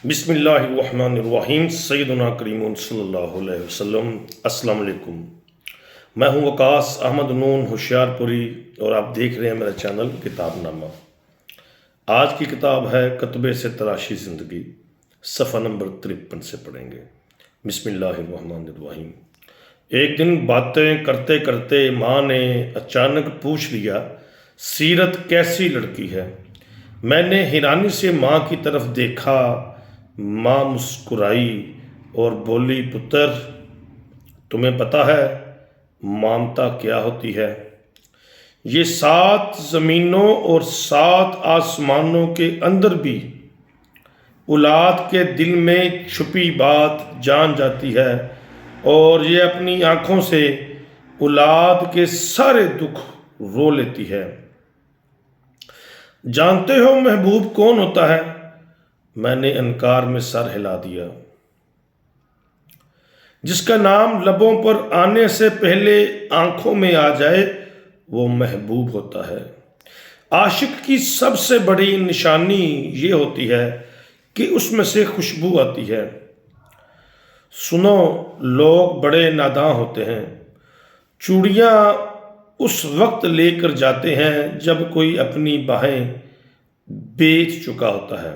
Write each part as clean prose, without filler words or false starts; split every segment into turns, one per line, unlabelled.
بسم اللہ الرحمن الرحیم سیدنا کریم صلی اللہ علیہ وسلم۔ السلام علیکم، میں ہوں وقاص احمد نون ہوشیار پوری اور آپ دیکھ رہے ہیں میرا چینل کتاب نامہ۔ آج کی کتاب ہے کتبے سے تراشی زندگی، صفحہ نمبر 53 سے پڑھیں گے۔ بسم اللہ الرحمن الرحیم۔ ایک دن باتیں کرتے کرتے ماں نے اچانک پوچھ لیا، سیرت کیسی لڑکی ہے؟ میں نے حیرانی سے ماں کی طرف دیکھا۔ ماں مسکرائی اور بولی، پتر تمہیں پتہ ہے ممتا کیا ہوتی ہے؟ یہ 7 زمینوں اور 7 آسمانوں کے اندر بھی اولاد کے دل میں چھپی بات جان جاتی ہے، اور یہ اپنی آنکھوں سے اولاد کے سارے دکھ رو لیتی ہے۔ جانتے ہو محبوب کون ہوتا ہے؟ میں نے انکار میں سر ہلا دیا۔ جس کا نام لبوں پر آنے سے پہلے آنکھوں میں آ جائے وہ محبوب ہوتا ہے۔ عاشق کی سب سے بڑی نشانی یہ ہوتی ہے کہ اس میں سے خوشبو آتی ہے۔ سنو، لوگ بڑے ناداں ہوتے ہیں۔ چوڑیاں اس وقت لے کر جاتے ہیں جب کوئی اپنی باہیں بیچ چکا ہوتا ہے۔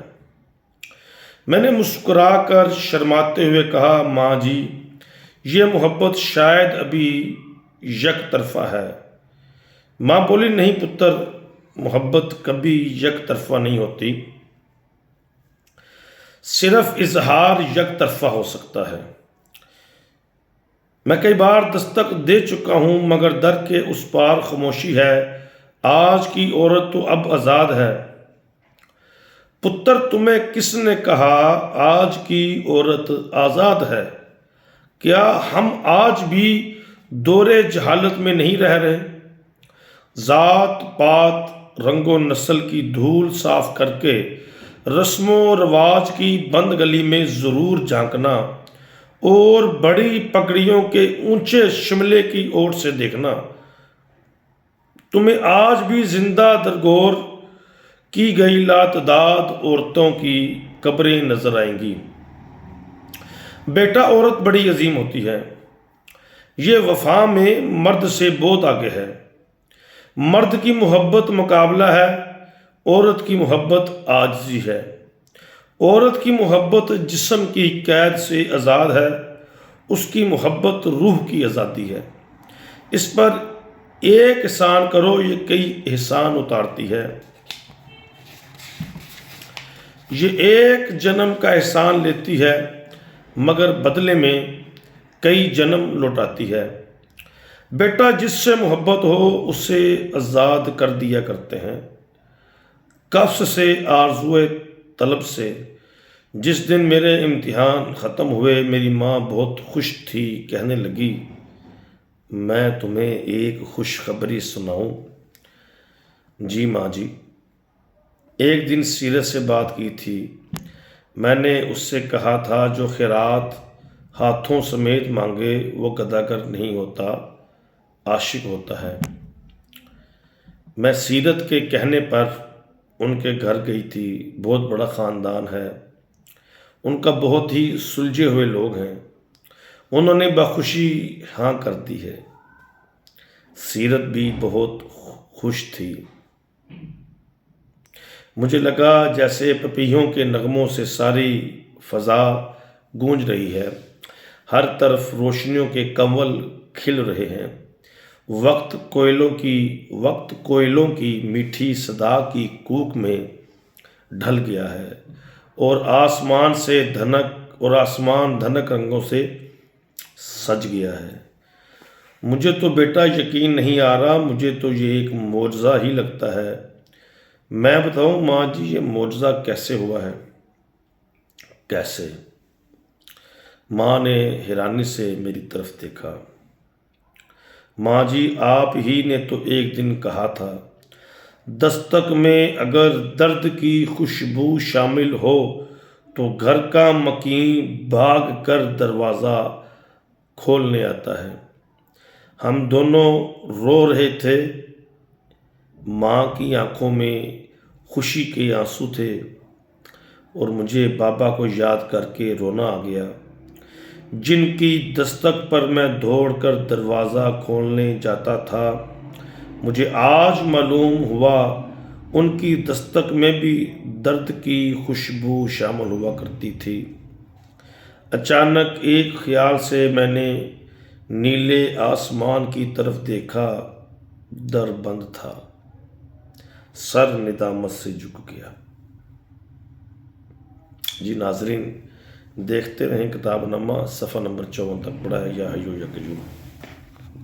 میں نے مسکرا کر شرماتے ہوئے کہا، ماں جی، یہ محبت شاید ابھی یک طرفہ ہے۔ ماں بولی، نہیں پتر، محبت کبھی یک طرفہ نہیں ہوتی، صرف اظہار یک طرفہ ہو سکتا ہے۔ میں کئی بار دستک دے چکا ہوں مگر در کے اس پار خاموشی ہے۔ آج کی عورت تو اب آزاد ہے۔ پتر، تمہیں کس نے کہا آج کی عورت آزاد ہے؟ کیا ہم آج بھی دور جہالت میں نہیں رہ رہے؟ ذات پات رنگ و نسل کی دھول صاف کر کے رسم و رواج کی بند گلی میں ضرور جھانکنا اور بڑی پگڑیوں کے اونچے شملے کی اوٹ سے دیکھنا، تمہیں آج بھی زندہ درگور کی گئی لاتعداد عورتوں کی قبریں نظر آئیں گی۔ بیٹا، عورت بڑی عظیم ہوتی ہے۔ یہ وفا میں مرد سے بہت آگے ہے۔ مرد کی محبت مقابلہ ہے، عورت کی محبت عاجزی ہے۔ عورت کی محبت جسم کی قید سے آزاد ہے، اس کی محبت روح کی آزادی ہے۔ اس پر ایک احسان کرو، یہ کئی احسان اتارتی ہے۔ یہ ایک جنم کا احسان لیتی ہے مگر بدلے میں کئی جنم لوٹاتی ہے۔ بیٹا، جس سے محبت ہو اسے آزاد کر دیا کرتے ہیں، قفس سے، آرزوئے طلب سے۔ جس دن میرے امتحان ختم ہوئے میری ماں بہت خوش تھی، کہنے لگی، میں تمہیں ایک خوشخبری سناؤں؟ جی ماں جی۔ ایک دن سیرت سے بات کی تھی۔ میں نے اس سے کہا تھا، جو خیرات ہاتھوں سمیت مانگے وہ گداگر نہیں ہوتا، عاشق ہوتا ہے۔ میں سیرت کے کہنے پر ان کے گھر گئی تھی۔ بہت بڑا خاندان ہے، ان کا بہت ہی سلجھے ہوئے لوگ ہیں۔ انہوں نے بخوشی ہاں کر دی ہے۔ سیرت بھی بہت خوش تھی۔ مجھے لگا جیسے پپیہوں کے نغموں سے ساری فضا گونج رہی ہے، ہر طرف روشنیوں کے کنول کھل رہے ہیں۔ وقت کوئلوں کی میٹھی صدا کی کوک میں ڈھل گیا ہے، اور آسمان دھنک رنگوں سے سج گیا ہے۔ مجھے تو بیٹا یقین نہیں آ رہا، مجھے تو یہ ایک معجزہ ہی لگتا ہے۔ میں بتاؤں ماں جی، یہ معجزہ کیسے ہوا ہے؟ کیسے؟ ماں نے حیرانی سے میری طرف دیکھا۔ ماں جی، آپ ہی نے تو ایک دن کہا تھا، دستک میں اگر درد کی خوشبو شامل ہو تو گھر کا مکین بھاگ کر دروازہ کھولنے آتا ہے۔ ہم دونوں رو رہے تھے۔ ماں کی آنکھوں میں خوشی کے آنسو تھے، اور مجھے بابا کو یاد کر کے رونا آ گیا، جن کی دستک پر میں دوڑ کر دروازہ کھولنے جاتا تھا۔ مجھے آج معلوم ہوا ان کی دستک میں بھی درد کی خوشبو شامل ہوا کرتی تھی۔ اچانک ایک خیال سے میں نے نیلے آسمان کی طرف دیکھا، در بند تھا، سر ندامت سے جھک گیا۔ جی ناظرین، دیکھتے رہیں کتاب نامہ، صفحہ نمبر 54 تک پڑھا ہے۔ یا حیو یا قیوم۔